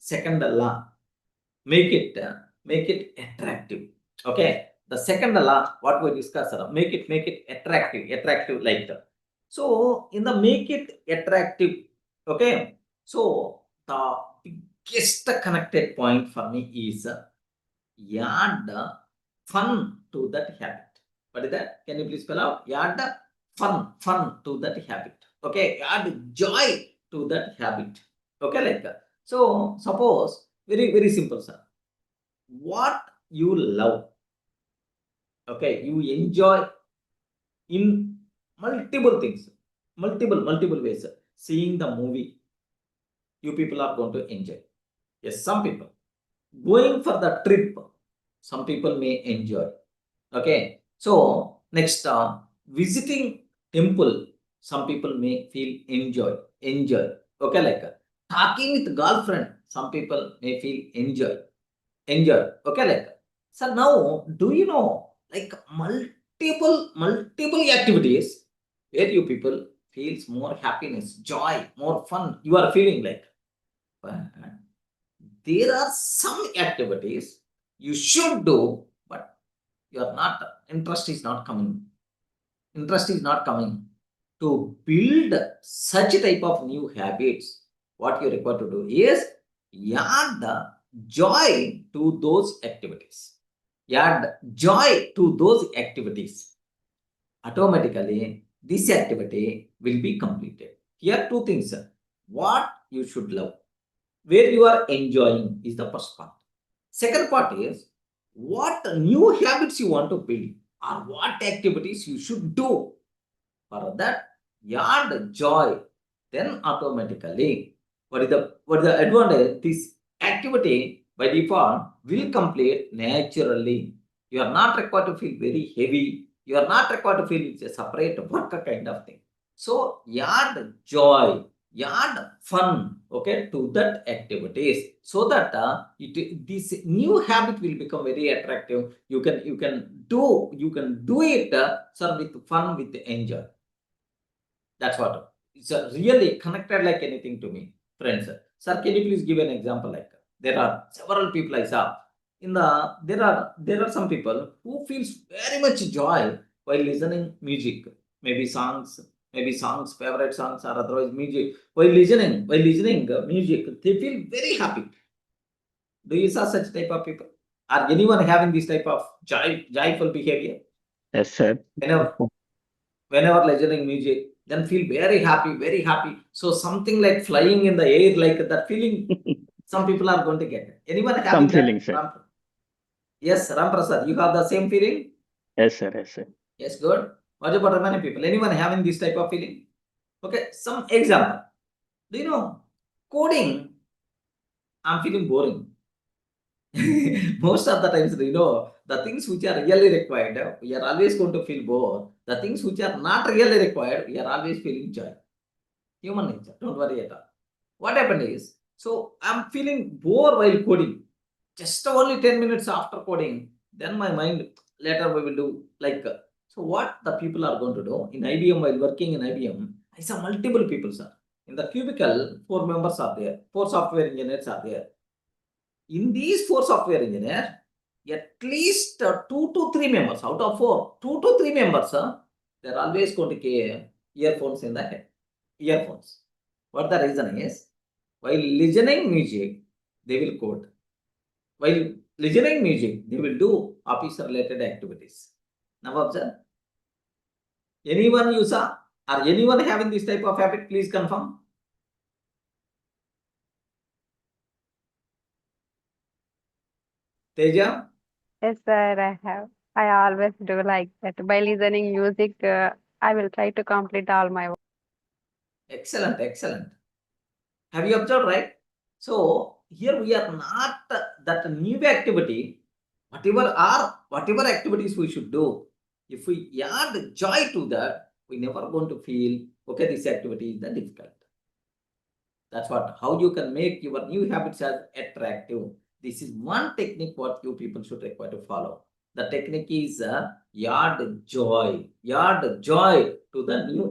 second law. Make it attractive. Okay. The second law, what we discuss, make it attractive like that. So in the make it attractive, okay. So the biggest connected point for me is add fun to that habit. What is that? Can you please spell out? Add fun to that habit. Okay, add joy to that habit. Okay, like that. So suppose very simple, sir. What you love, okay, you enjoy in multiple things, multiple ways. Seeing the movie, you people are going to enjoy. Yes, some people going for the trip, some people may enjoy. Okay, so next, visiting temple, some people may feel enjoy. Okay, like talking with girlfriend, some people may feel enjoy. Okay, like so now, do you know like multiple activities where you people feels more happiness, joy, more fun. You are feeling like, but there are some activities you should do, but you are not, interest is not coming. Interest is not coming. To build such type of new habits, what you require to do is add the joy to those activities. Add joy to those activities. Automatically, this activity will be completed. Here, two things. What you should love, where you are enjoying is the first part. Second part is what new habits you want to build or what activities you should do. For that, add joy. Then automatically, what is the advantage? This activity by default will complete naturally. You are not required to feel very heavy. You are not required to feel it's a separate work kind of thing. So add joy, add fun, okay, to that activities, so that this new habit will become very attractive. You can do it, sir, with fun, with enjoy. That's what. It's really connected like anything to me, friends. Sir, can you please give an example? Like there are several people I saw. There are some people who feels very much joy while listening music, maybe songs, favorite songs, or otherwise music. While listening music, they feel very happy. Do you saw such type of people? Are anyone having this type of joyful behavior? Yes, sir. Whenever whenever listening music, then feel very happy. So something like flying in the air, like that feeling, some people are going to get. Anyone Some having that? feelings, sir. Yes, Ram Prasad, you have the same feeling? Yes, sir. Yes, sir. Yes, good. What about many people? Anyone having this type of feeling? Okay, some example. Do you know coding? I'm feeling boring. Most of the times, the things which are really required, we are always going to feel bored. The things which are not really required, we are always feeling joy. Human nature. Don't worry at all. What happened is, so I'm feeling bored while coding. Just only 10 minutes after coding, then my mind, later we will do like. So what the people are going to do in IBM, while working in IBM, I saw multiple people, sir. In the cubicle, 4 members are there, 4 software engineers are there. In these 4 software engineers, at least 2 to 3 members out of 4, 2 to 3 members, they're always going to carry earphones in the head. Earphones. What the reason is, while listening music, they will code. While listening music, they will do office-related activities. Now observe. Anyone you saw or anyone having this type of habit, please confirm. Teja? Yes, sir, I have. I always do like that. By listening music, I will try to complete all my work. Excellent. Have you observed, right? So here we are not that new activity, whatever activities we should do. If we add joy to that, we never going to feel okay. This activity is the difficult. That's what, how you can make your new habits as attractive. This is one technique what you people should require to follow. The technique is add joy to the new